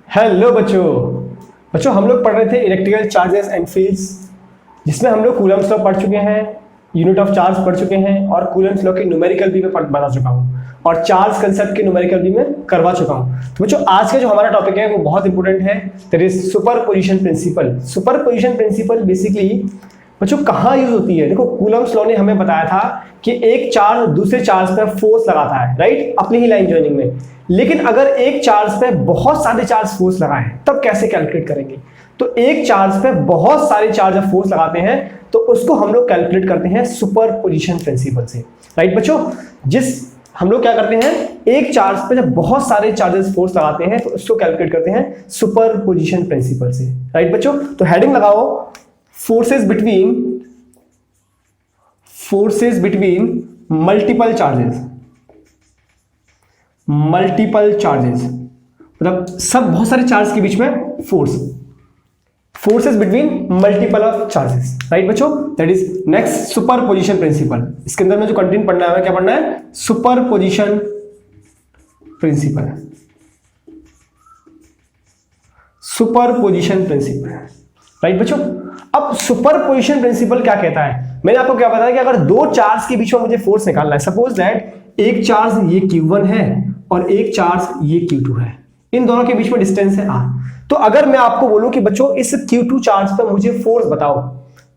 Hello बच्चों हम लोग पढ़ रहे थे इलेक्ट्रिकल चार्जेस एंड फील्ड्स, जिसमें हम लोग कूलम्स लॉ पढ़ चुके हैं, यूनिट ऑफ चार्ज पढ़ चुके हैं और कूलम्स लॉ के न्यूमेरिकल भी मैं बता चुका हूँ और चार्ज कंसेप्ट के न्यूमेरिकल भी मैं करवा चुका हूँ। तो बच्चों आज का जो हमारा टॉपिक है वो बहुत इंपॉर्टेंट है, that is superposition principle. Superposition principle basically बच्चों कहाँ यूज होती है? देखो कूलम्स लॉ ने हमें बताया था कि एक चार्ज दूसरे चार्ज पर फोर्स लगाता है, राइट, अपनी ही लाइन ज्वाइनिंग में। लेकिन अगर एक चार्ज पे बहुत सारे चार्ज फोर्स लगाए तब कैसे कैलकुलेट करेंगे? तो एक चार्ज पे बहुत सारे चार्ज फोर्स लगाते हैं तो उसको हम लोग कैलकुलेट करते हैं सुपरपोजिशन प्रिंसिपल से, राइट बच्चों। जिस हम लोग क्या करते हैं, एक चार्ज पे जब बहुत सारे चार्जेस फोर्स लगाते हैं तो उसको कैलकुलेट करते हैं सुपरपोजिशन प्रिंसिपल से, राइट बच्चों। तो हेडिंग लगाओ, forces between multiple charges मतलब सब बहुत सारे चार्ज के बीच में forces between multiple of charges, right बच्चों। That is next superposition principle. इसके अंदर में जो कंटेंट पढ़ना है, क्या पढ़ना है? सुपरपोजिशन प्रिंसिपल, राइट बच्चों। अब सुपरपोजिशन प्रिंसिपल क्या कहता है? मैंने आपको क्या बताया कि अगर दो चार्ज के बीच में मुझे फोर्स निकालना है, सपोज दैट एक चार्ज ये Q1 है और एक चार्ज ये Q2 है, इन दोनों के बीच में डिस्टेंस है R। तो अगर मैं आपको बोलूं कि बच्चों इस Q2 चार्ज पर मुझे फोर्स बताओ,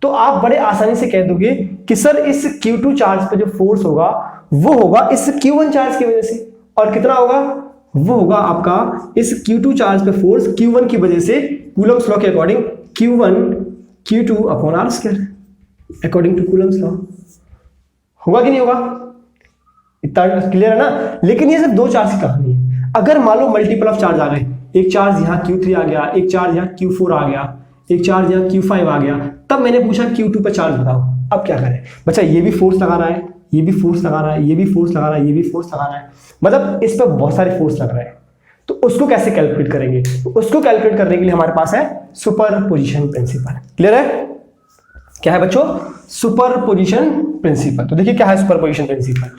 तो आप बड़े आसानी से कह दोगे कि सर इस Q2 चार्ज पर जो फोर्स होगा वो होगा इस Q1 चार्ज की वजह से। और कितना होगा? वो होगा आपका इस Q2 चार्ज पे फोर्स Q1 की वजह से, कूलम्स लॉ के according Q1 Q2 upon R square, according to Coulomb's law. होगा कि नहीं होगा? इतना क्लियर है ना? लेकिन ये सिर्फ दो चार्ज की कहानी है। अगर मान लो मल्टीपल ऑफ चार्ज आ गए, एक चार्ज यहाँ Q3 आ गया, एक चार्ज यहाँ Q4 आ गया, एक चार्ज यहाँ Q5 आ गया, तब मैंने पूछा Q2 पर चार्ज बताओ। अब क्या करें बच्चा? ये भी फोर्स लगा रहा है, ये भी फोर्स लगा रहा है, ये भी फोर्स लगा रहा है, ये भी फोर्स लगा रहा है, मतलब इस पर बहुत सारे फोर्स लग रहे हैं। तो उसको कैसे कैलकुलेट करेंगे? तो उसको कैलकुलेट करने के लिए हमारे पास है सुपरपोजिशन प्रिंसिपल। क्लियर है? क्या है बच्चों? Superposition principle. तो देखिए क्या है superposition principle.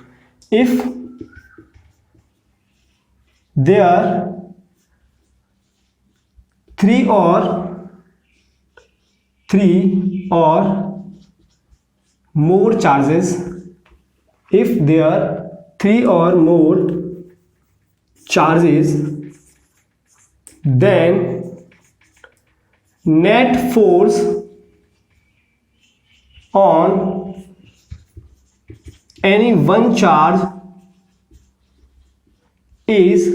If there three or more charges, if there three or more charges, then net force on any one charge is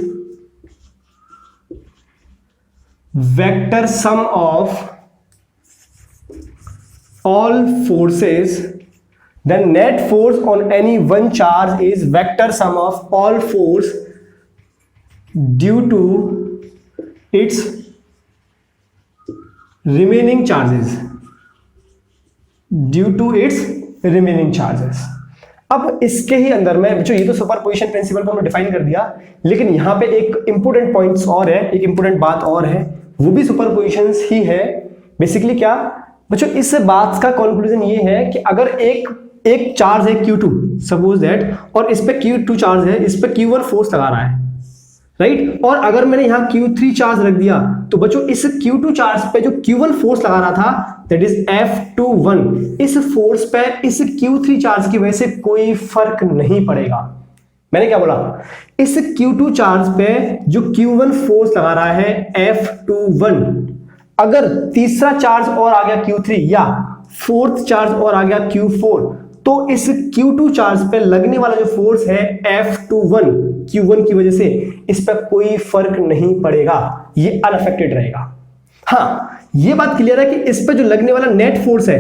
vector sum of all forces. Then net force on any one charge is vector sum of all force due to its remaining charges. अब इसके ही अंदर में बच्चों, ये तो superposition principle को हमने define कर दिया, लेकिन यहां पे एक इंपॉर्टेंट पॉइंट्स और है, एक इंपॉर्टेंट बात और है, वो भी सुपरपोजिशन ही है। बेसिकली क्या बच्चों, इस बात का कंक्लूजन ये है कि अगर एक चार्ज है Q2 सपोज दैट, और इस पे Q2 चार्ज है, इस पे Q1 फोर्स लगा रहा है, राइट। और अगर मैंने यहाँ Q3 चार्ज रख दिया तो बच्चों इस Q2 चार्ज पे जो Q1 फोर्स लगा रहा था, दैट इज F21, इस फोर्स पे इस Q3 चार्ज की वजह से कोई फर्क नहीं पड़ेगा। मैंने क्या बोला? इस Q2 चार्ज पे जो Q1 फोर्स लगा रहा है F21, अगर तीसरा चार्ज और आ गया Q3 या फोर्थ चार्ज और आ गया Q4, तो इस Q2 चार्ज पे लगने वाला जो फोर्स है F21 Q1 की वजह से, इस पर कोई फर्क नहीं पड़ेगा, ये अनअफेक्टेड रहेगा। हाँ, ये बात क्लियर है कि इस पे जो लगने वाला नेट फोर्स है,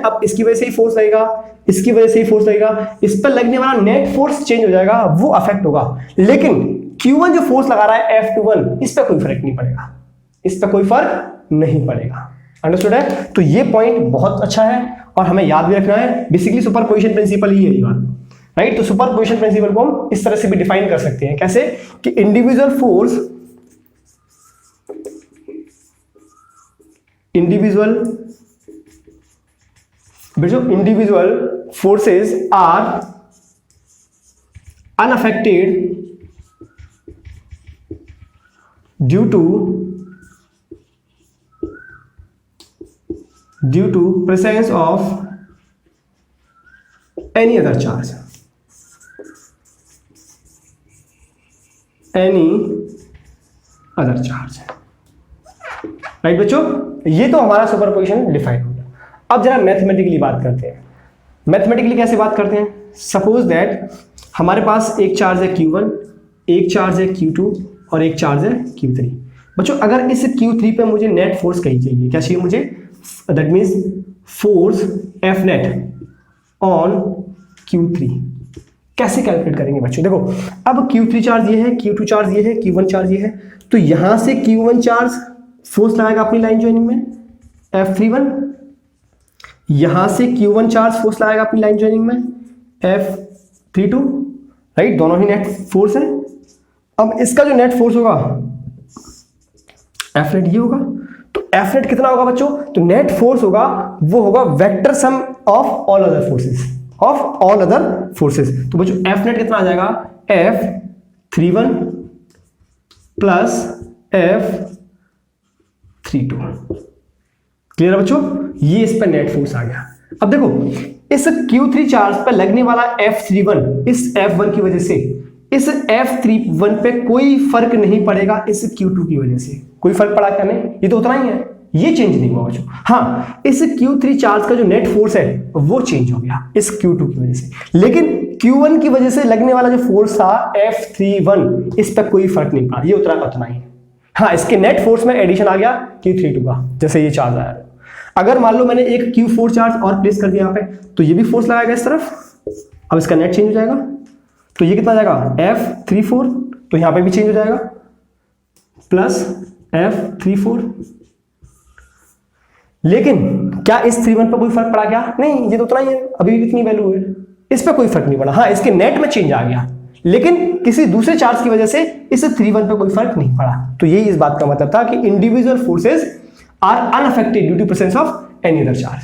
अब इसकी वजह से ही फोर्स लगेगा, इसकी वजह से ही फोर्स लगेगा, इस पर लगने वाला नेट फोर्स चेंज हो जाएगा, वो अफेक्ट होगा। लेकिन Q1 जो फोर्स लगा रहा है F21, इस पर कोई फर्क नहीं पड़ेगा, अंडरस्टूड है? तो ये पॉइंट बहुत अच्छा है और हमें याद भी रखना है। बेसिकली सुपरपोजिशन प्रिंसिपल ही है ये बात, राइट। तो सुपरपोजिशन प्रिंसिपल को हम इस तरह से भी डिफाइन कर सकते हैं, कैसे कि individual forces are unaffected due to presence of any other charge, right बच्चों, ये तो हमारा सुपरपोजिशन डिफाइन हो गया। अब जरा मैथमेटिकली बात करते हैं। मैथमेटिकली कैसे बात करते हैं? सपोज दैट हमारे पास एक चार्ज है Q1, एक चार्ज है Q2 और एक चार्ज है Q3। बच्चों अगर इस Q3 पे मुझे नेट फोर्स कही चाहिए, क्या चाहिए मुझे? That means force F net on Q3। कैसे कैलकुलेट करेंगे बच्चों? देखो अब Q3 चार्ज ये है, Q2 चार्ज ये है, Q1 चार्ज ये है, तो यहां से Q1 चार्ज फोर्स लगाएगा अपनी लाइन ज्वाइनिंग में F31, यहां से Q1 चार्ज फोर्स लगाएगा अपनी लाइन ज्वाइनिंग में F32, राइट, दोनों ही नेट फोर्स है। अब इसका जो नेट फोर्स होगा F नेट ये होगा, तो F नेट कितना होगा बच्चों? तो नेट फोर्स होगा वो होगा vector sum of all other forces, तो बच्चों F नेट कितना आ जाएगा? F31 plus F32। क्लियर है बच्चों? ये इस पर नेट फोर्स आ गया। अब देखो इस Q3 चार्ज पर लगने वाला F31 इस F1 की वजह से इस F31 पे कोई फर्क नहीं पड़ेगा, इस Q2 की वजह से कोई फर्क पड़ा क्या? नहीं, ये तो उतना ही है, ये चेंज नहीं हुआ बच्चों। हाँ, इस Q3 चार्ज का जो नेट फोर्स है वो चेंज हो गया इस Q2 की वजह से, लेकिन Q1 की वजह से लगने वाला जो फोर्स था F31 इस पर कोई फर्क नहीं पड़ा, ये उतना का उतना ही है। हाँ, इसके नेट फोर्स में एडिशन आ गया Q32 का, जैसे ये चार्ज आया। अगर मान लो मैंने एक Q4 चार्ज और प्लेस कर दिया यहाँ पे, तो ये भी फोर्स लगाएगा इस तरफ, अब इसका नेट चेंज हो जाएगा, तो ये कितना जाएगा? F34, तो यहाँ पे भी चेंज हो जाएगा प्लस F34। लेकिन क्या इस 31 पर कोई फर्क पड़ा क्या? नहीं, ये तो उतना ही है, अभी भी इतनी वैल्यू है, इस पर कोई फर्क नहीं पड़ा। हाँ, इसके नेट में चेंज आ गया, लेकिन किसी दूसरे चार्ज की वजह से इस 31 पर कोई फर्क नहीं पड़ा। तो यही इस बात का मतलब था कि individual forces are unaffected due to presence of any other charge.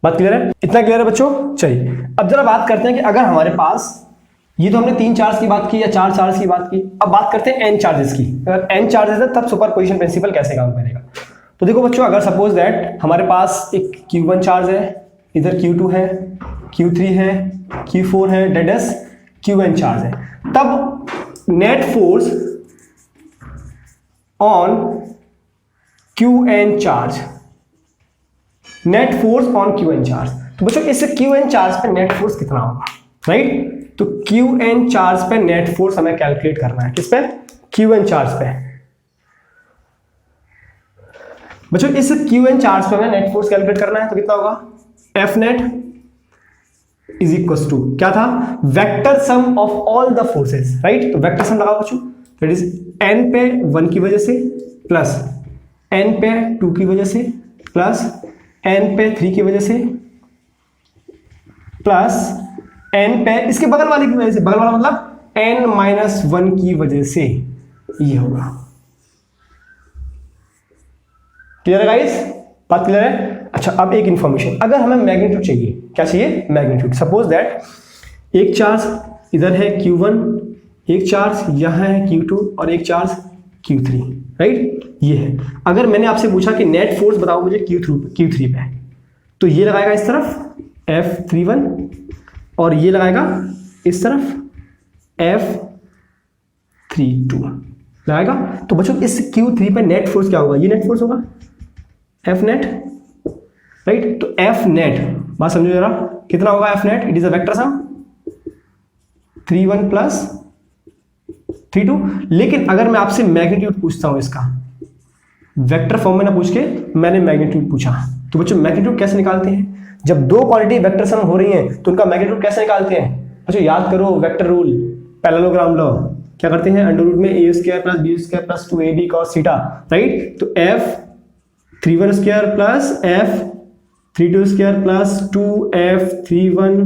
बात क्लियर है? इतना क्लियर है बच्चों? चलिए अब जरा बात करते हैं कि अगर हमारे पास, ये तो हमने 3 चार्ज की बात की या 4 चार्ज की बात की, अब बात करते हैं n चार्जेस की। अगर n चार्जेस है तब सुपरपोजिशन प्रिंसिपल कैसे काम करेगा? तो देखो बच्चों, अगर सपोज दैट हमारे पास एक Q1 चार्ज है, इधर Q2 है, Q3 है, Q4 है, डेट इज Qn चार्ज है, तब net force on Qn charge, net force on Qn charge, तो बच्चों इस Qn चार्ज पे नेट फोर्स कितना होगा? राइट, तो Qn चार्ज पे नेट फोर्स हमें कैलकुलेट करना है। किस पे? Qn चार्ज पे। बच्चों इस Qn चार्ज पे हमें नेट फोर्स कैलकुलेट करना है, तो कितना होगा? F net is equal to क्या था? Vector sum of all the forces, right, तो वेक्टर सम लगाओ बच्चों, दैट इज n पे 1 की वजह से प्लस n पे 2 की वजह से प्लस n पे 3 की वजह से प्लस n पे इसके बगल वाले की वजह से, बगल वाला मतलब n-1 की वजह से, ये होगा। क्लियर है गाइस? बात क्लियर है? अच्छा, अब एक इंफॉर्मेशन, अगर हमें मैग्नीट्यूड चाहिए, क्या चाहिए? मैग्नीट्यूड। सपोज दैट एक चार्ज इधर है Q1, एक चार्ज यहां है Q2 और एक चार्ज Q3, राइट, ये है। अगर मैंने आपसे पूछा कि नेट फोर्स बताओ मुझे Q3 पे, तो ये लगाएगा इस तरफ F31 और ये लगाएगा इस तरफ F32 लगाएगा। तो बच्चों इस Q3 पे नेट फोर्स क्या होगा? ये नेट फोर्स होगा F नेट, राइट, तो F नेट, बात समझो जरा, कितना होगा F net? It is a vector some 31 plus 32। लेकिन अगर मैं आपसे मैग्नीट्यूड पूछता हूं, इसका वेक्टर फॉर्म में ना पूछ के मैंने मैग्नीट्यूड पूछा, तो बच्चों मैग्नीट्यूड कैसे निकालते हैं? जब दो क्वांटिटी वेक्टर सम हो रही हैं तो उनका मैग्नीट्यूड कैसे निकालते हैं? बच्चों याद करो वेक्टर रूल, पैरेललोग्राम लॉ। क्या करते हैं? अंडर रूट में a² plus b² plus 2ab cos theta, right, तो F31 square plus F32 square plus 2F31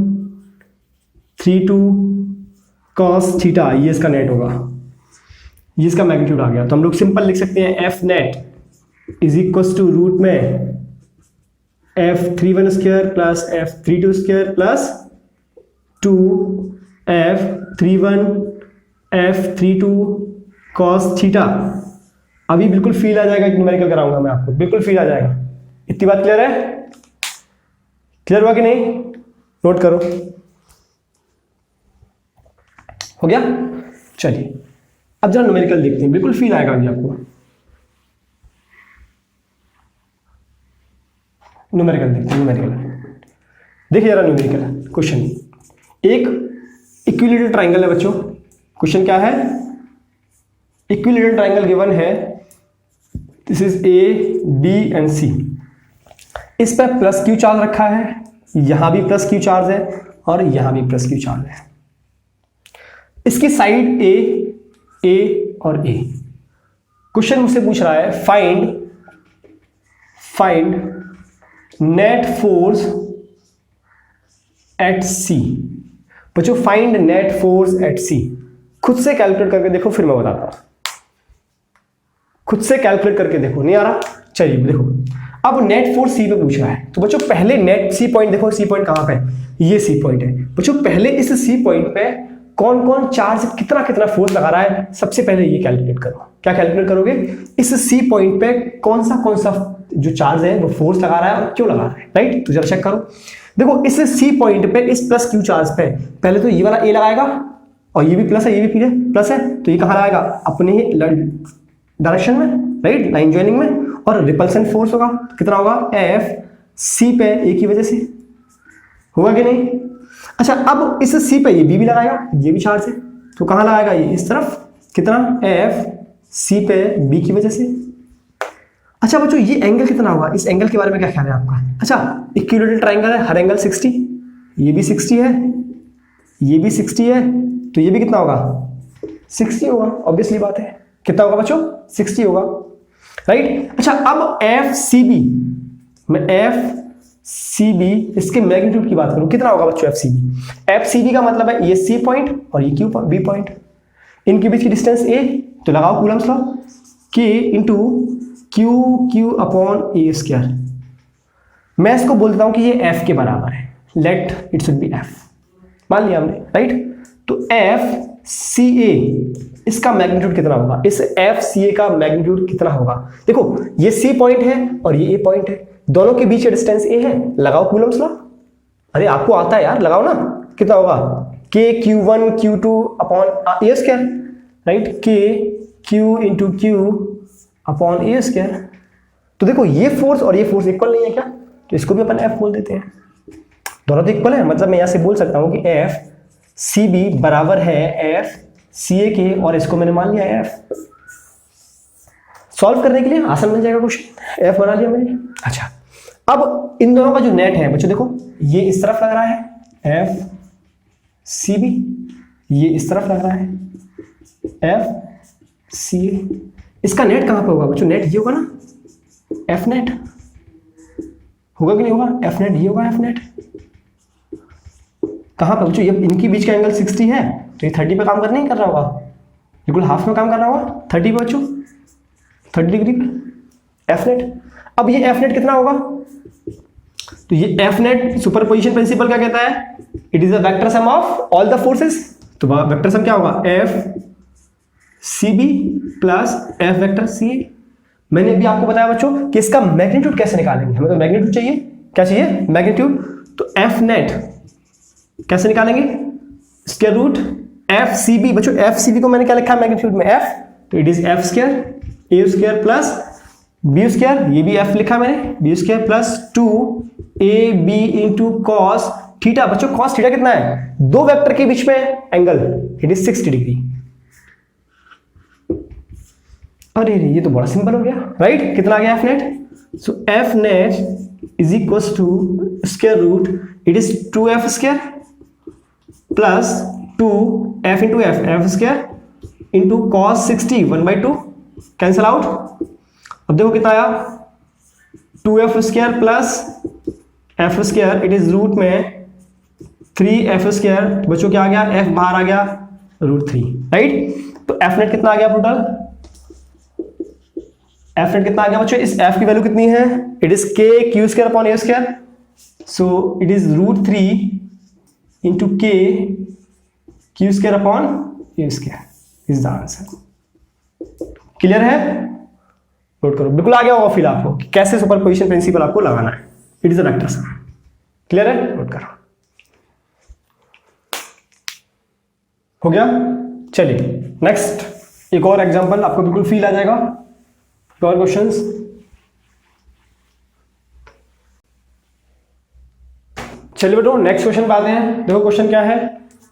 32 cos theta, ये इसका नेट होगा, ये इसका मैग्नीट्यूड आ गया। तो हम लोग सिंपल लिख सकते हैं F net is equal to root में F31 square plus F32 square plus 2F31 F32 cos theta अभी बिल्कुल फील आ जाएगा, न्यूमेरिकल कराऊंगा मैं आपको, बिल्कुल फील आ जाएगा। इतनी बात क्लियर है? क्लियर हुआ कि नहीं? नोट करो। हो गया? चलिए अब जरा न्यूमेरिकल देखते हैं, बिल्कुल फील आएगा अभी आपको। न्यूमेरिकल देखते हैं, न्यूमेरिकल देखिए जरा न्यूमेरिकल क्वेश्चन। एक इक्विलेटरल ट्राइंगल है बच्चों। क्वेश्चन क्या है? इक्विलेटरल ट्राइंगल गिवन है, this is A B and C. इस पर प्लस क्यू चार्ज रखा है, यहां भी प्लस क्यू चार्ज है और यहां भी प्लस क्यू चार्ज है। इसकी साइड ए और ए। क्वेश्चन मुझसे पूछ रहा है फाइंड नेट फोर्स एट सी। बच्चों फाइंड नेट फोर्स एट सी, खुद से कैलकुलेट करके देखो, फिर मैं बताता हूं। खुद से कैलकुलेट करके देखो, नहीं आ रहा? चलिए देखो, अब नेट फोर्स सी पे पूछ रहा है, तो बच्चों पहले नेट सी पॉइंट देखो, सी पॉइंट कहां पे? ये सी पॉइंट है। बच्चों पहले इस सी पॉइंट पे कौन कौन चार्ज कितना कितना फोर्स लगा रहा है, सबसे पहले ये कैलकुलेट करो। क्या कैलकुलेट करोगे? इस सी पॉइंट पे कौन सा जो चार्ज है वो फोर्स लगा रहा है और क्यों लगा रहा है, राइट? तो जरा चेक करो। देखो इस सी पॉइंट पे इस प्लस क्यू चार्ज पे पहले तो ये वाला ए लगाएगा, और ये भी प्लस है, ये भी प्लस है, तो ये कहां लगाएगा? अपने ही डायरेक्शन में, राइट, लाइन ज्वाइनिंग में। और रिपल्सन फोर्स होगा, कितना होगा? एफ सी पे ए की वजह से, होगा कि नहीं? अच्छा अब इस सी पे ये बी भी लगाएगा, ये भी चार्ज है, तो कहां लगाएगा? ये इस तरफ, कितना? एफ सी पे बी की वजह से। अच्छा बच्चों ये एंगल कितना होगा? इस एंगल के बारे में क्या ख्याल है आपका? अच्छा इक्विलेटरल ट्राइंगल है, हर एंगल 60, ये भी 60 है, ये भी 60 है, तो ये भी कितना होगा? 60 होगा, ऑब्वियसली बात है। कितना होगा बच्चों? 60 होगा, राइट? अच्छा अब एफ सी बी, मैं एफ सी बी इसके मैग्नीट्यूड की बात करूं, कितना होगा बच्चों? F C B. F C B का मतलब है ये सी पॉइंट और ये क्यू बी पॉइंट, इनके बीच की डिस्टेंस ए, तो लगाओ कूलम्स लॉ, के इंटू क्यू अपॉन ए स्क्वायर। मैं इसको बोलता हूं कि ये एफ के बराबर है, let it should be F, मान लिया हमने, राइट? तो एफ सी ए इसका मैग्नीट्यूड कितना होगा? इस एफ सी ए का मैग्नीट्यूड कितना होगा? देखो ये सी पॉइंट है और ये ए पॉइंट है, दोनों के बीच का डिस्टेंस ए है, लगाओ कूलम्स लॉ। अरे आपको आता है यार, लगाओ ना। कितना होगा? K q one q two upon ए square, right? K q into q upon ए स्क्वायर। तो देखो ये फोर्स और ये फोर्स इक्वल नहीं है क्या? तो इसको भी अपन एफ बोल देते हैं, दोनों तो इक्वल है। मतलब मैं यहां से बोल सकता हूं कि एफ सी बी बराबर है एफ सी ए के, और इसको मैंने मान लिया एफ। सॉल्व करने के लिए आसान बन जाएगा क्वेश्चन, एफ बना लिया मैंने। अच्छा अब इन दोनों का जो नेट है बच्चों, देखो ये इस तरफ लग रहा है एफ सी बी, ये इस तरफ लग रहा है एफ सी ए। इसका नेट कहां पे होगा बच्चों? नेट ये होगा ना, एफ नेट होगा कि नहीं होगा? एफ नेट ये होगा, एफ नेट कहां पे बच्चों? ये इनके बीच का एंगल 60 है, तो ये 30 पे काम करना ही कर रहा होगा, बिल्कुल हाफ में काम कर रहा होगा, 30 पे बच्चों, 30 डिग्री पे एफ नेट। अब ये एफ नेट कितना होगा? तो ये एफ नेट सुपरपोजिशन प्रिंसिपल क्या कहता है? It is a vector sum of all the forces. तो वेक्टर सम क्या होगा? F C B plus F vector C A. मैंने अभी आपको बताया बच्चों कि इसका मैग्नीट्यूड कैसे निकालेंगे, हमें तो मैग्नीट्यूड चाहिए। क्या चाहिए? मैग्नीट्यूड। तो एफ नेट कैसे निकालेंगे? Square root F C B. बच्चों एफ सी बी को मैंने क्या लिखा है मैग्नीट्यूड में? एफ, तो it is F square A square plus B square, ये भी एफ लिखा मैंने, B square plus 2 A B into cos theta. बच्चों कॉस थीटा कितना है? दो वेक्टर के बीच में एंगल, इट इज 60 डिग्री। अरे ये तो बड़ा सिंपल हो गया, राइट? कितना आ गया F net? So F net is equal to square root, it is 2f square plus 2f into F square into cos 60 1/2, cancel out. अब देखो कितना आया? 2f square plus F square, it is root में 3f square. बच्चों क्या आ गया? f बाहर आ गया, √3, राइट? तो एफ नेट कितना आ गया टोटल? एफ नेट कितना आ गया बच्चों? इस एफ की वैल्यू कितनी है? It is k q square upon A square, so it is √3 into k q square upon A square is the answer. Clear है? नोट करो, बिल्कुल आ गया होगा फील आपको कि कैसे सुपरपोजिशन प्रिंसिपल आपको लगाना है। It is a vector some. Clear है? नोट करो। हो गया? चलिए नेक्स्ट एक और एग्जांपल, आपको बिल्कुल फील आ जाएगा। एक और क्वेश्चंस। चलिए बेटो नेक्स्ट क्वेश्चन पे आते हैं। देखो क्वेश्चन क्या है,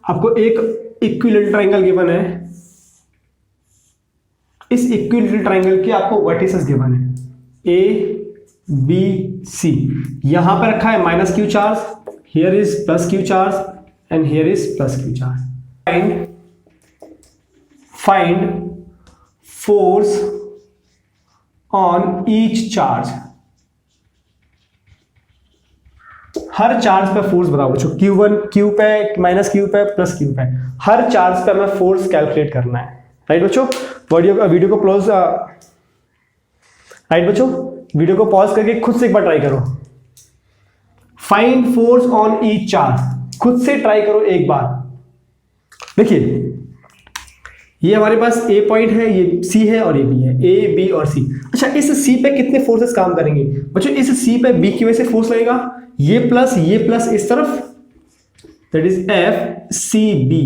आपको एक इक्विलेटरल ट्रायंगल गिवन है। इस इक्विलेटरल ट्रायंगल के आपको वर्टिसेस गिवन है ए बी सी। यहां पर रखा है minus Q charge, here is plus Q charge and here is plus Q charge. Find force on each charge. Her charge पे फोर्स बताओ बच्चों, Q1 Q पे, माइनस Q पे, प्लस Q पे, हर चार्ज पे हमें फोर्स कैलकुलेट करना है। राइट बच्चों? वीडियो को क्लोज, राइट बच्चों, वीडियो को पॉज करके खुद से एक बार ट्राई करो। Find force on each charge, खुद से ट्राई करो एक बार। देखिए ये हमारे पास ए पॉइंट है, ये सी है और ये बी है, ए बी और सी। अच्छा इस सी पे कितने फोर्सेस काम करेंगे बच्चों? इस सी पे बी की वजह से फोर्स लगेगा, ये प्लस इस तरफ, that is F C B.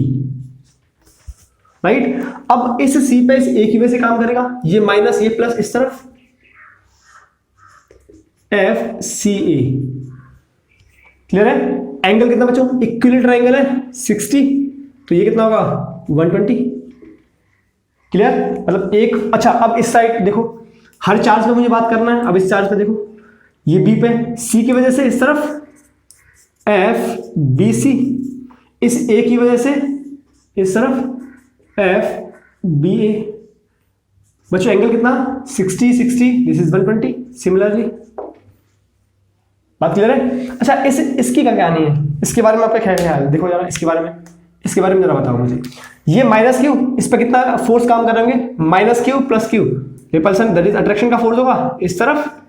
Right? अब इस सी पे इस ए की वजह से काम करेगा, ये माइनस ये प्लस इस तरफ, एफ सी ए। क्लियर है? एंगल कितना बच्चों? इक्विलेटरल ट्रायंगल है 60, तो ये कितना होगा 120। क्लियर? मतलब एक, अच्छा अब इस साइड देखो, हर चार्ज पे मुझे बात करना है। अब इस चार्ज पे देखो, ये बी पे, सी की वजह से इस तरफ एफ बी सी, इस ए की वजह से इस तरफ एफ बी ए। बच्चों एंगल कितना? 60 60, दिस इज 120। सिमिलरली बात क्लियर है? अच्छा इसकी क्या कहानी है, इसके बारे में आपका क्या ख्याल है? देखो जरा इसके बारे में जरा बताओ मुझे। ये माइनस क्यू, इस पर कितना फोर्स काम करेंगे? Minus Q plus Q, repulsion that is attraction का फोर्स होगा। इस तरफ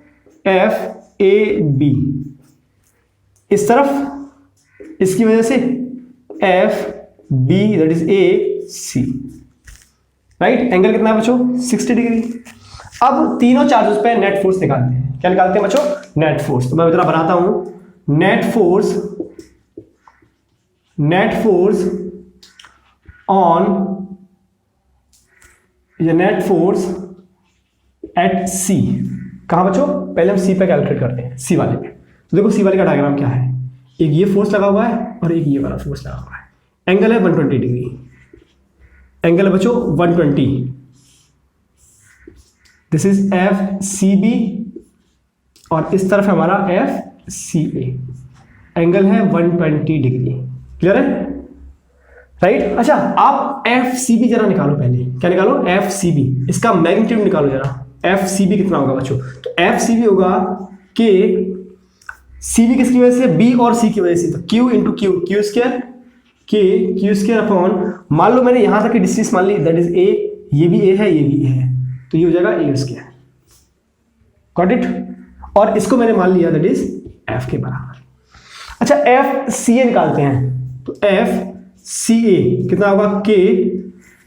एफ ए बी, इस तरफ इसकी वजह से F B that is A C. Right? Angle कितना है बच्चों? 60 डिग्री। अब तीनों चार्जेस पे नेट फोर्स निकालते हैं। क्या निकालते हैं बच्चों? Net force. तो मैं जरा बनाता हूं। नेट फोर्स ऑन या नेट फोर्स एट सी। कहां बच्चों? पहले हम सी पे कैलकुलेट करते हैं, सी वाले पे। तो देखो सी वाले का डायग्राम क्या है, एक ये फोर्स लगा हुआ है और एक ये वाला फोर्स लगा हुआ है। एंगल है 120 डिग्री, एंगल है बच्चों 120। This is F C B और इस तरफ हमारा एफ सी ए। एंगल है 120 डिग्री। क्लियर है? राइट? अच्छा आप एफ सी बी जरा निकालो पहले। क्या निकालो? एफ सी बी, इसका मैग्नीट्यूड निकालो जरा। एफ सी बी कितना होगा बच्चों? तो एफ सी बी होगा के, सी बी किसकी वजह से? बी और सी की वजह से, तो Q into Q, Q square, के क्यू स्क्वायर अपॉन, मान लो मैंने यहां तक की डिस्टेंस मान ली, दैट इज ए, ये भी ए है ये भी ए है, तो ये हो जाएगा ए स्क्वायर। Got it? और इसको मैंने मान लिया दैट इज एफ के बराबर। अच्छा एफ सी ए निकालते हैं, तो एफ सी ए कितना होगा? के,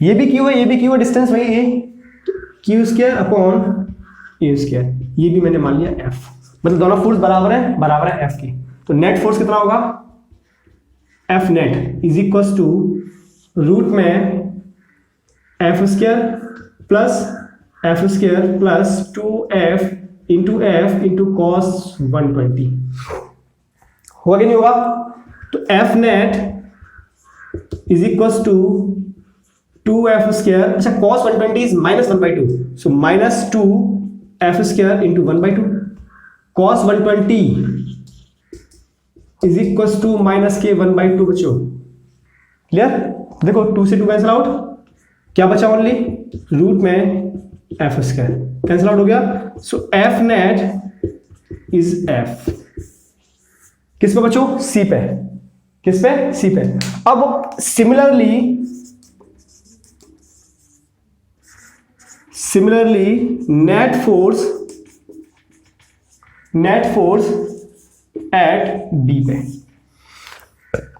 ये भी क्यू है ये भी क्यू है, डिस्टेंस वही है, क्यू स्क्वायर अपॉन ए स्क्वायर, ये भी मैंने मान लिया एफ। मतलब दोनों फोर्स बराबर है एफ की। तो नेट फोर्स कितना होगा? F net is equal to root में F square plus 2f into cos 120। होगा कि नहीं होगा? तो F net is equal to 2f square, अच्छा cos 120 is -1/2, so -2f square into 1/2। cos 120 is equal to -k 1/2 बच्चों। क्लियर? देखो 2 से 2 कैंसिल आउट, क्या बचा? ओनली रूट में एफ स्क्वायर कैंसिल आउट हो गया। सो एफ नेट इज एफ किस पे बच्चों? सी पे। किस पे? सी पे। अब similarly net force at B पे।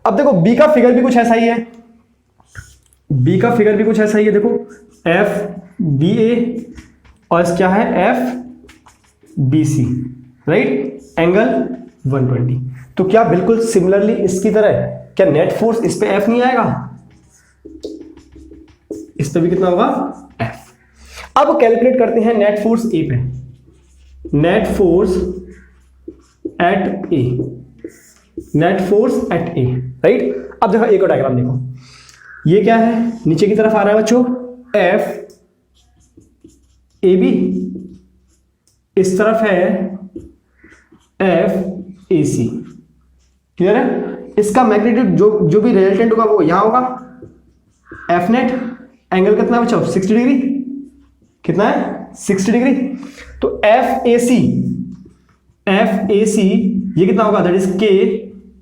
अब देखो बी का फिगर भी कुछ ऐसा ही है, देखो एफ बी ए और क्या है? F BC, right, angle 120। तो क्या बिल्कुल सिमिलरली इसकी तरह क्या नेट फोर्स इस पे F नहीं आएगा, इस पे भी कितना होगा F। अब कैलकुलेट करते हैं नेट फोर्स A पे, net force eight A, net force eight A, right. अब देखो एक और डायग्राम देखो, ये क्या है, नीचे की तरफ आ रहा है बच्चों F AB, इस तरफ है F AC, क्लियर है। इसका मैग्नीट्यूड जो भी रिजल्टेंट होगा वो यहां होगा, F नेट एंगल कितना बच्चों 60 डिग्री, कितना है 60 डिग्री। तो FAC ये कितना होगा, that is K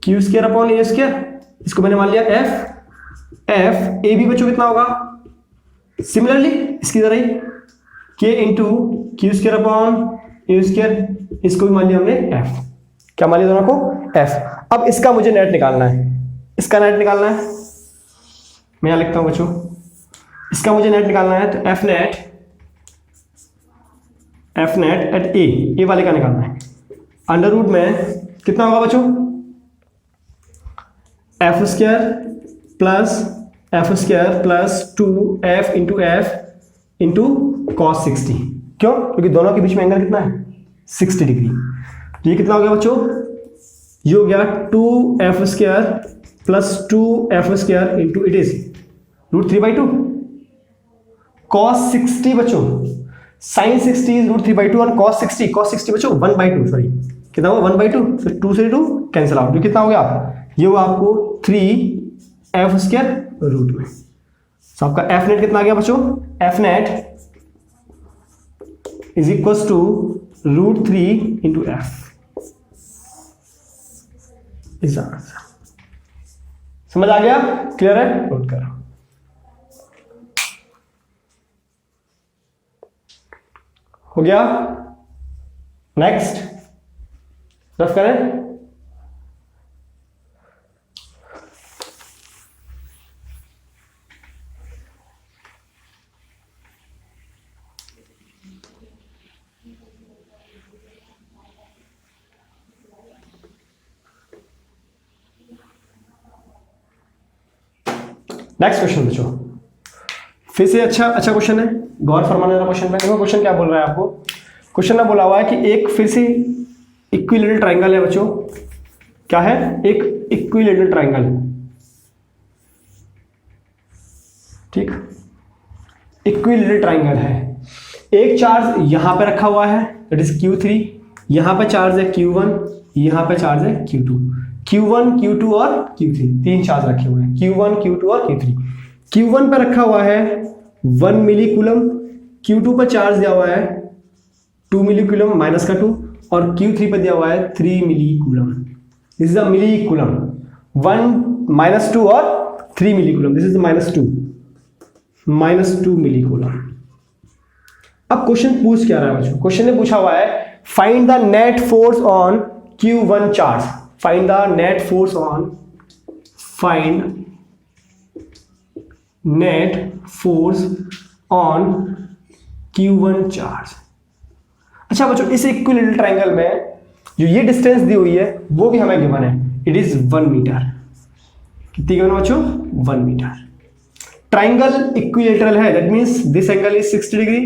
Q square upon A square, इसको मैंने मान लिया F AB बच्चों कितना होगा, सिमिलरली इसकी तरह ही K into Q square upon A square, इसको भी मान लिया हमने F, क्या मान लिया दोनों को F। अब इसका मुझे नेट निकालना है, इसका नेट निकालना है, मैं यहां लिखता हूं बच्चों, इसका मुझे नेट निकालना है। तो F नेट एट A वाले का निकालना है, अंडर रूट में कितना होगा बच्चों, F square plus 2F into cos 60, क्यों, क्योंकि दोनों के बीच में एंगल कितना है 60 डिग्री। तो ये कितना हो गया बच्चों, ये हो गया 2F square plus 2F square into it is √3/2 cos 60 बच्चों, sin 60 इज √3/2 और cos 60 बच्चों 1/2, सॉरी कितना हुआ 1/2, फिर 2 से 2 कैंसिल आउट, ये कितना हो गया, ये हुआ आपको 3F स्क्वायर रूट में। तो आपका F नेट कितना आ गया बच्चों, F net is equal to √3 into F, is answer. समझ आ गया, क्लियर है, नोट करो। हो गया, नेक्स्ट रफ करें। नेक्स्ट क्वेश्चन बच्चों, फिर से अच्छा क्वेश्चन है, गौर फरमाने वाला क्वेश्चन है। देखो क्वेश्चन क्या बोल रहा है आपको, क्वेश्चन में बोला हुआ है कि एक फिर से इक्विलेटरल ट्रायंगल है बच्चों, क्या है, एक इक्विलेटरल ट्रायंगल, ठीक, इक्विलेटरल ट्रायंगल है। एक चार्ज यहां पे रखा हुआ है दैट इज Q3, यहां पे चार्ज है Q1, यहां पे चार्ज है Q2, Q1 Q2 और Q3, तीन चार्ज रखे हुए हैं, Q1 Q2 और Q3। Q1 पे रखा हुआ है 1 मिली कूलम, Q2 पर चार्ज दिया हुआ है 2 मिली कूलम माइनस का 2, और Q3 पर दिया हुआ है 3 milli coulomb, this is a milli coulomb, 1 -2 और 3 milli coulomb, this is -2 milli coulomb. अब क्वेश्चन पूछ क्या रहा है बच्चों, क्वेश्चन ने पूछा हुआ है find the net force on Q1 charge, find the net force on Q1 charge। अच्छा बच्चों, इस इक्विलेटरल ट्रायंगल में जो ये डिस्टेंस दी हुई है वो भी हमें गिवन है, इट इज 1 मीटर। कितनी गिवन बच्चों, 1 मीटर। ट्रायंगल इक्विलेटरल है, that means this angle is 60 degree,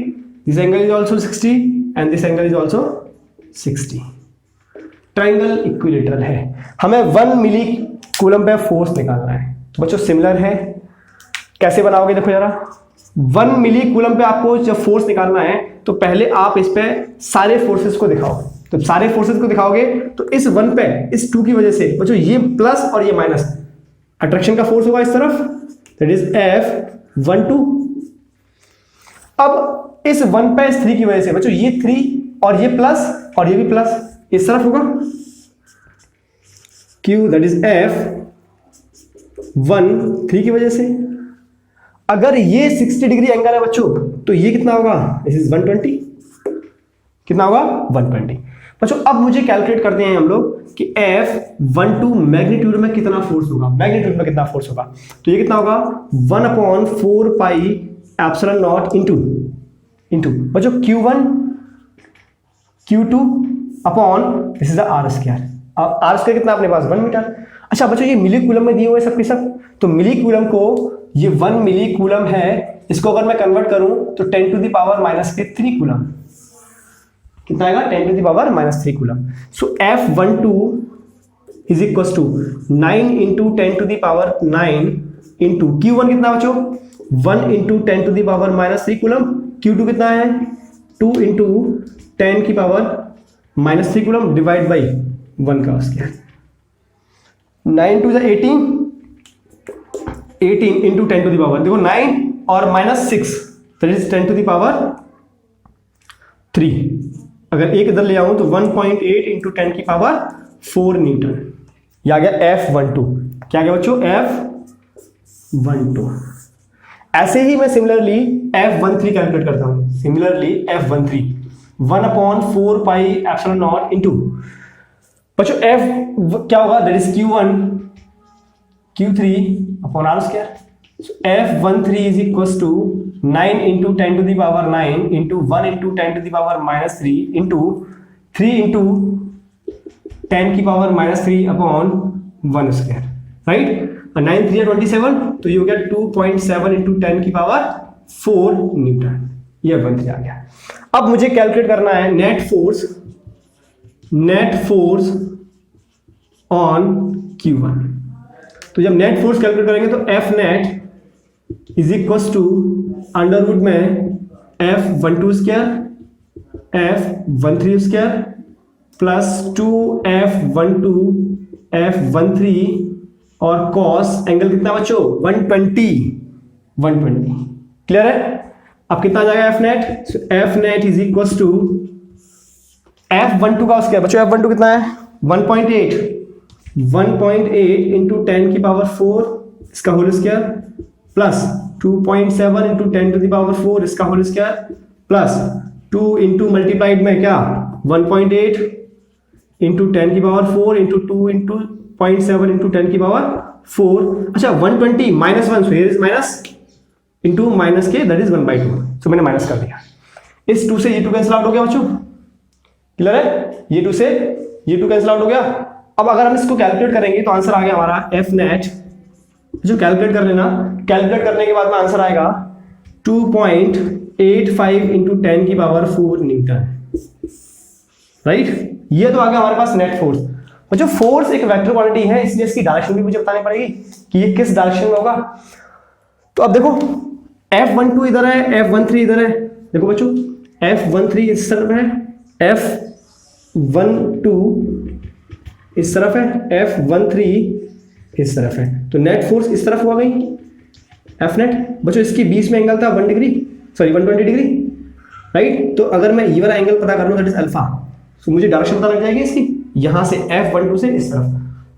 this angle is also 60 and this angle is also 60। Triangle equilateral है, हमें 1 मिली कूलम पे फोर्स निकालना है। तो बच्चों सिमिलर है, कैसे बनाओगे देखो जरा, 1 मिली कूलम पे आपको जब फोर्स निकालना है तो पहले आप इस पे सारे फोर्सेस को दिखाओ। तो सारे फोर्सेस को दिखाओगे तो इस 1 पे इस 2 की वजह से बच्चों ये प्लस और ये माइनस, अट्रैक्शन का फोर्स होगा इस तरफ, दैट इज F12। अब इस 1 पे इस 3 की वजह से बच्चों ये 3 और ये प्लस और ये भी प्लस इस तरफ होगा, Q दैट इज F13 की वजह से। अगर ये 60 डिग्री एंगल है बच्चों तो ये कितना होगा, दिस इज 120, कितना होगा 120। बच्चों अब मुझे कैलकुलेट करते हैं हम लोग कि F12 मैग्नीट्यूड में कितना फोर्स होगा, मैग्नीट्यूड में कितना फोर्स होगा। तो ये कितना होगा 1/4 पाई एप्सिलॉन नॉट इंटू बच्चों Q1 Q2 upon this is the R square. अब R स्क्वायर कितना अपने पास 1 मीटर। अच्छा बच्चों ये मिली कूलम में दिए हुए सब के सब, तो मिली कूलम को ये 1 मिली कूलम है, इसको अगर मैं कन्वर्ट करूं तो 10 टू द पावर -3 कूलम, कितना आएगा 10 to the power -3 coulomb. So F12 is equal to 9 into 10 to the power 9 into Q1 कितना बच्चों 1 into 10 to the power -3 coulomb, Q2 कितना है 2 इंटू 10 की पावर -3 कूलम डिवाइड बाई 1 का square. 9 to 18 into 10 to the power, देखो 9 और -6 that is 10 to the power 3। अगर एक इधर ले आऊं तो 1.8 इंटू 10 की पावर 4 न्यूटन। ये आ गया F12। क्या गया बच्चों F12। ऐसे ही मैं सिमिलरली F13 कैलकुलेट करता हूं। Similarly F13 1/4 pi epsilon naught into बच्चों F क्या होगा that is Q3 upon R square. F13 is equal to 9 into 10 to the power 9 into 1 into 10 to the power -3 into 3 into 10 की power -3 upon 1 square, right. 9 3 27, तो ये हो गया 2.7 into 10 की power 4 Newton. ये F13 आ गया। अब मुझे कैलकुलेट करना है नेट फोर्स ऑन Q1। तो जब नेट फोर्स कैलकुलेट करेंगे तो F net is equal to under root में F12 square F13 square plus 2F12 F13 और कॉस एंगल कितना बच्चों 120। क्लियर है। अब कितना आ जाएगा F net, F net is equal to F12 का स्क्वायर बच्चों F12 कितना है 1.8 इंटू 10 की पावर 4 इसका whole square plus 2.7 into 10 to the power 4 इसका whole square plus 2 into multiplied में क्या 1.8 इंटू 10 की पावर 4 इंटू 2 इंटू 0.7 इंटू 10 की पावर 4। अच्छा 120 -1, so here is minus into minus के दैट इज 1/2, सो मैंने माइनस कर दिया। इस 2 से ये 2 कैंसिल आउट हो गया बच्चों। क्लियर है। ये 2 से ये 2 कैंसिल आउट हो गया। अब अगर हम इसको कैलकुलेट करेंगे तो आंसर आ गया हमारा F नेट, जो कैलकुलेट कर लेना। कैलकुलेट करने के बाद में आंसर आएगा 2.85 इंटू 10 की पावर 4 न्यूटन, राइट। ये तो आ गया हमारे पास नेट फोर्स। और जो फोर्स एक वेक्टर क्वांटिटी है इसलिए इसकी डायरेक्शन भी मुझे बतानी पड़ेगी कि ये किस डायरेक्शन में होगा। तो अब देखो F12 इधर है F13 इधर है। देखो बच्चों F13 इस तरफ है F12 इस तरफ है F13 इस तरफ है, तो नेट फोर्स इस तरफ हुआ गई F नेट। बच्चों इसके बीच में एंगल था 120 डिग्री, राइट। तो अगर मैं ये वाला एंगल पता कर लूं दैट इज अल्फा, तो मुझे डायरेक्शन पता लग जाएगी इसकी यहां से F12 से इस तरफ।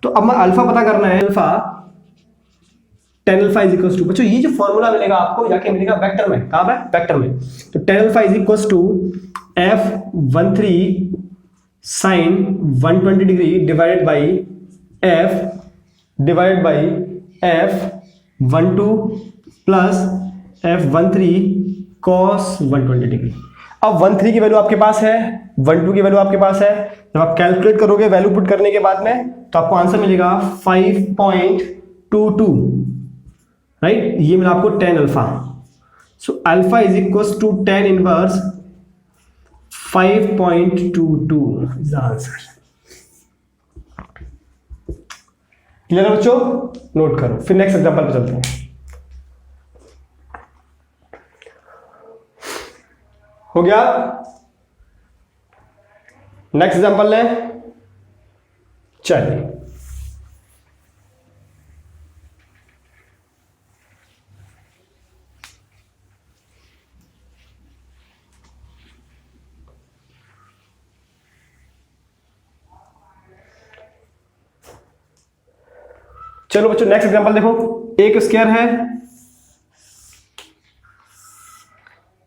तो अब मैं अल्फा पता करना है, alpha tan alpha is equal to बच्चों ये जो फॉर्मूला मिलेगा आपको जाके मिलेगा वेक्टर में। कहां है वेक्टर में। तो tan alpha is equal to F13 sin 120 degree divided by F12 plus F13 cos 120 degree. अब 13 की वैल्यू आपके पास है, 12 की वैल्यू आपके पास है। जब आप कैलकुलेट करोगे वैल्यू पुट करने के बाद में तो आपको आंसर मिलेगा 5.22, राइट। ये मिला आपको tan alpha. So alpha is equal to tan inverse 5.22 is the answer. Clear है बच्चों, नोट करो। फिर नेक्स्ट एग्जांपल पे चलते हैं। हो गया। नेक्स्ट एग्जांपल लें, चलिए। चलो बच्चों नेक्स्ट एग्जांपल देखो। एक स्क्वायर है,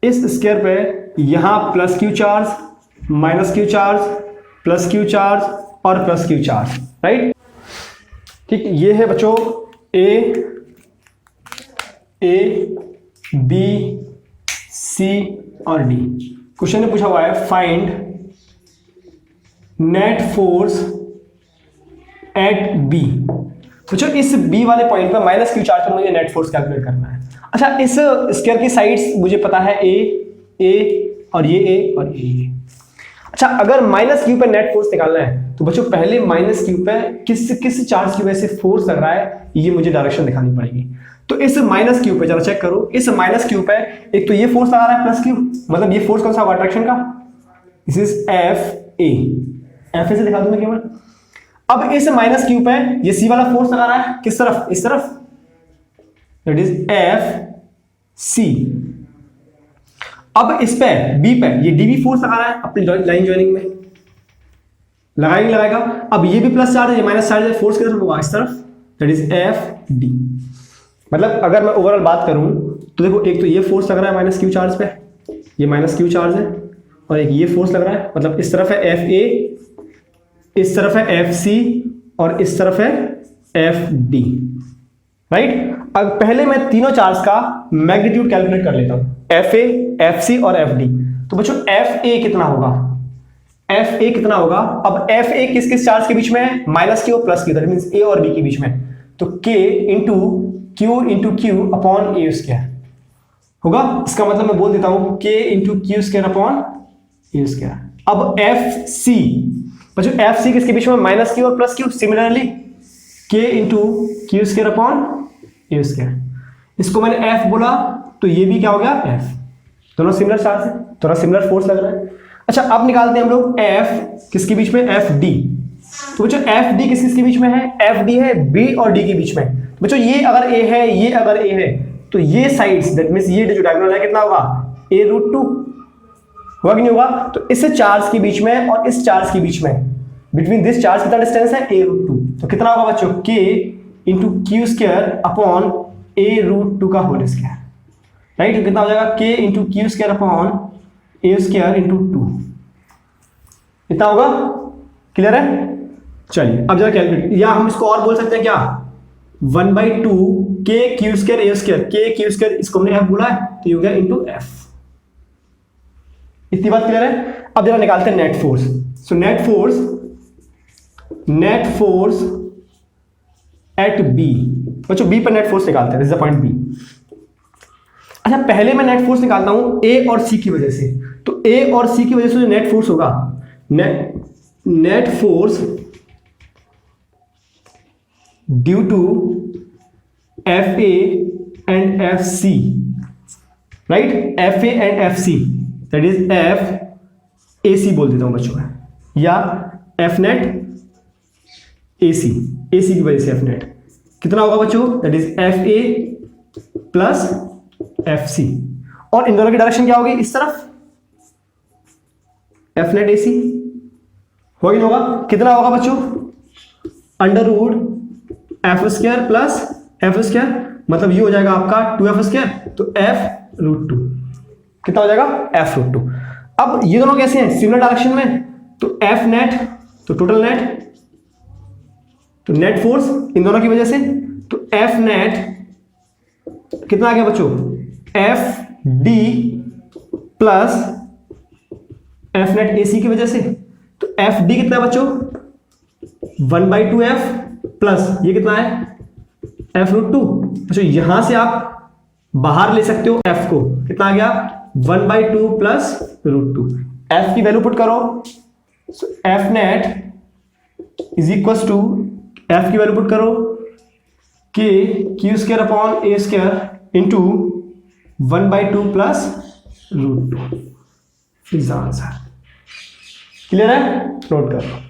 इस स्क्वायर पे यहां plus Q charge minus Q charge plus Q charge और प्लस क्यू चार्ज, राइट। ठीक, ये है बच्चों ए बी सी और डी। क्वेश्चन में पूछा हुआ है find net force at B. सोचो इस बी वाले पॉइंट पर माइनस क्यू चार्ज पर मुझे नेट फोर्स कैलकुलेट करना है। अच्छा, इस स्क्वायर की साइड्स मुझे पता है ए और ये ए और ये। अच्छा, अगर माइनस क्यू पे नेट फोर्स निकालना है तो बच्चों पहले माइनस क्यू पे किस चार्ज की वजह से फोर्स लग रहा है ये मुझे डायरेक्शन दिखानी पड़ेगी। तो इस माइनस क्यू पे जरा चेक करो, इस माइनस क्यू पे एक तो ये फोर्स लगा रहा है प्लस क्यू, मतलब ये फोर्स कौन सा होगा, अट्रैक्शन का। दिस इज एफ ए से दिखा दूं मैं केवल। अब इस माइनस क्यू पे ये सी वाला फोर्स लगा रहा है किस तरफ, इस तरफ, दैट इज एफ सी। अब इस पे बी पे ये डीबी फोर्स लगा रहा है अपनी लाइन ज्वाइनिंग में, लगाएगा। अब ये भी प्लस चार्ज है, ये माइनस चार्ज है, फोर्स किधर होगा, इस तरफ, दैट इज एफ डी। मतलब अगर मैं ओवरऑल बात करूं तो देखो, एक तो ये फोर्स लग रहा है माइनस क्यू चार्ज पे, ये माइनस क्यू चार्ज है, और एक ये फोर्स लग रहा है, मतलब इस तरफ है एफ ए, इस तरफ है एफ सी, और इस तरफ है एफ डी, राइट। अब पहले मैं तीनों चार्ज का मैग्नीट्यूड कैलकुलेट कर लेता हूं, एफ ए, एफ सी और एफ डी। तो बच्चों एफ ए कितना होगा, एफ ए कितना होगा। अब एफ ए किस किस चार्ज के बीच में है, माइनस क्यू और प्लस क्यू, दैट मींस ए और बी के बीच में। तो के इंटू क्यू अपॉन ए स्क्वायर होगा। इसका मतलब मैं बोल देता हूं के इंटू क्यू स्क्वायर अपॉन ए स्क्वायर। अब एफ सी, बच्चों एफ सी किसके बीच में, माइनस क्यू और प्लस क्यू। सिमिलरली के इंटू क्यू स्क्वायर अपॉन ए स्क्वायर। इसको मैंने एफ बोला तो ये भी क्या हो गया, एफ। दोनों सिमिलर चार्ज है, थोड़ा सिमिलर फोर्स लग रहा है। अच्छा, अब निकालते हैं हम लोग एफ किसके बीच में, एफ डी। तो बच्चों एफ डी किस किसके बीच में है, एफ डी है बी और डी के बीच में। तो बच्चों ये अगर ए है, ये अगर ए है, तो ये साइड्स दैट मींस ये जो डायगोनल है कितना होगा, a√2 होगा कि नहीं होगा। तो इस चार्ज के बीच में और इस चार्ज के बीच में, बिटवीन दिस चार्ज कितना डिस्टेंस है, a√2। तो कितना होगा बच्चों, k into q square upon a√2 का होल स्क्वायर, राइट। तो कितना हो जाएगा, k into q square upon ए स्क्वायर इंटू 2, इतना होगा। क्लियर है। चलिए अब जरा कैलकुलेट, या हम इसको और बोल सकते हैं क्या, 1/2 k Q square A square, k Q square इसको हमने f बोला है तो ये हो गया इंटू एफ। इतनी बात क्लियर है। अब जरा निकालते हैं net force. So net force at B, बच्चों बी पर नेट फोर्स निकालते हैं, this is the point B. अच्छा, पहले मैं नेट फोर्स निकालता हूं ए और सी की वजह से। तो ए और सी की वजह से जो नेट फोर्स होगा, net force due to F A and F C, right. F A and F C that is F A C बोल देता हूं बच्चों में, या एफ नेट ए सी की वजह से एफ नेट कितना होगा बच्चों, that is F A plus F C. और इन दोनों की डायरेक्शन क्या होगी, इस तरफ, एफ नेट ए सी होगा नहीं होगा। कितना होगा बच्चों, under root F square plus F square, मतलब ये हो जाएगा आपका 2f स्क्वायर, तो f√2 कितना हो जाएगा, f√2। अब ये दोनों कैसे हैं, सिमिलर डायरेक्शन में, तो एफ नेट, तो टोटल नेट, तो नेट फोर्स इन दोनों की वजह से, तो एफ नेट कितना आ गया बच्चों, F D plus F net A C की वजह से, तो एफ डी कितना है बच्चों, 1/2f प्लस ये कितना है, f√2। अच्छा, यहां से आप बाहर ले सकते हो f को, कितना आ गया, 1/2 प्लस √2। f की वैल्यू पुट करो, F net is equal to, f की वैल्यू पुट करो, k Q square upon A square into 1/2 plus √2 is answer. Clear है, नोट करो।